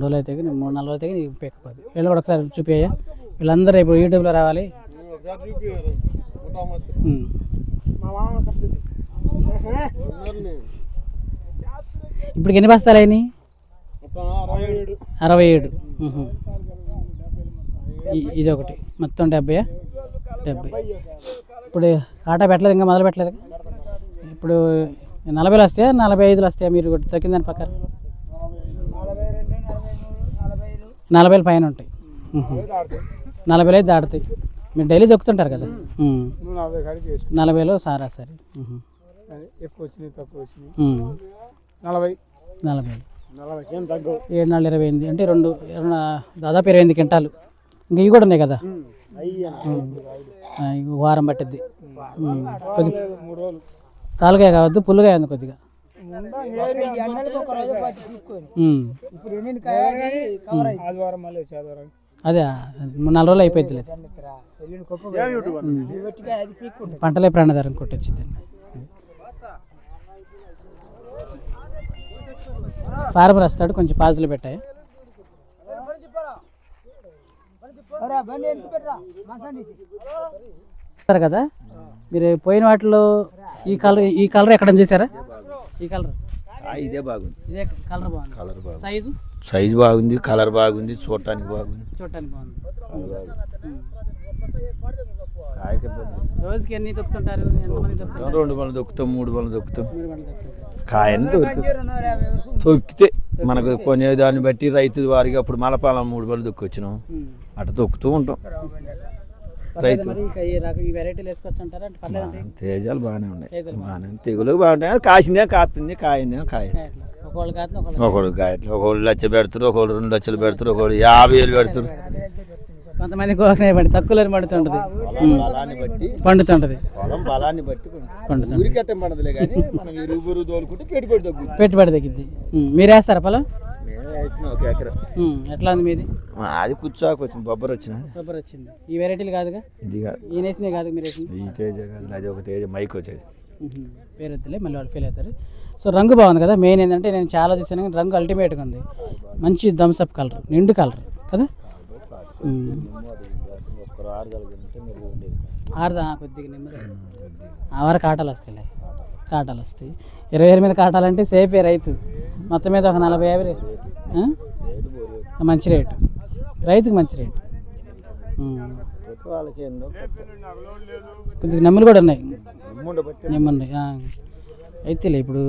రోజులు అయితే 3-4 రోజులు అయితే పెక్కపోద్ది. వీళ్ళు కూడా ఒకసారి చూపించయ్యా. వీళ్ళందరూ ఇప్పుడు యూట్యూబ్లో రావాలి. ఇప్పుడు ఎన్ని బస్తాలు అయినాయి? 67. ఇది ఒకటి మొత్తం 70. ఇప్పుడు కాటా పెట్టలేదు, ఇంకా మొదలు పెట్టలేదు. ఇప్పుడు 40 వస్తాయా 45 వస్తాయా? మీరు తగ్గిందని పక్కన 40 పైన ఉంటాయి. 40 దాటుతాయి. మీరు డైలీ దొక్కుతుంటారు కదా? 40 సరాసరి. ఎక్కువ వచ్చినాయి తక్కువ వచ్చినాయి. 40 7-4-28 అంటే దాదాపు 28 క్వింటాలు. ఇంకా ఇవి కూడా ఉన్నాయి కదా, వారం పట్టిద్ది. కొద్ది తాలుగా కావద్దు, పుల్లుగా ఉంది కొద్దిగా. అదే 3-4 రోజులు అయిపోయింది. పంటలే ప్రాణాధారం కొట్టొచ్చింది. ఫార్మర్ వస్తాడు, కొంచెం పాజులు పెట్టాయి కదా. మీరు పోయిన వాటిలో ఈ కలర్ ఎక్కడ చూసారా? ఈ కలర్ ఇదే బాగుంది. ఇదే కలర్ బాగుంది. సైజు బాగుంది, కలర్ బాగుంది, చూడటానికి బాగుంది. రోజుకి ఎన్ని దొక్కుతుంటారు? ఎంతమంది దొక్కుతారు? 2 బళ్ళు దొక్కుతాం, 3 బళ్ళు దొక్కుతాం. కాయని తొక్కితే మనకు కొనేదాన్ని బట్టి రైతు వారికి అప్పుడు మలపాలం 3 బళ్ళు దొక్కొచ్చినాం, అట్లా తొక్కుతూ ఉంటాం. రైతు తేజాలు బాగానే ఉన్నాయి, తెగులు బాగుంటాయి. కాసిందే కాస్తుంది, కాయిందేమో కాయ. ఒకళ్ళు కాయట్లు, ఒకళ్ళు 1 లక్ష పెడతారు, ఒకళ్ళు 2 లక్షలు పెడతారు, ఒకళ్ళు 50,000 పెడతారు. కొంతమంది తక్కువలో పడుతుంటది, పండుతుంటది. బలాన్ని బట్టి పెట్టుబడి తగ్గిద్ది. మీరు వేస్తారా పొలం? ఎట్లా ఉంది మీది? అది కూర్చోక వచ్చింది, బొబ్బర్ వచ్చింది. ఈ వెరైటీలు కాదుగా, ఇది ఈయన వేసినాయి కాదు మీరు వేసింది. ఈ తేజ కాదు, అది ఒక తేజ మైక్ వచ్చేది. పేరు వద్దులే, మళ్ళీ వాళ్ళు ఫీల్ అవుతారు. సో రంగు బాగుంది కదా. మెయిన్ ఏంటంటే నేను చాలా చూసాను కానీ రంగు అల్టిమేట్గా ఉంది. మంచి థమ్స్అప్ కలర్, నిండు కలర్ కదా. కొద్దిగా నెమ్మది వరకు కాటాలు వస్తాయి. 20,000 మీద కాటాలంటే సేఫే రైతు. మొత్తం మీద ఒక 40-50 మంచి రేటు, రైతుకి మంచి రేటు. కొద్దిగా నెమ్మలు కూడా ఉన్నాయి, నెమ్మున్నాయి అయితే ఇప్పుడు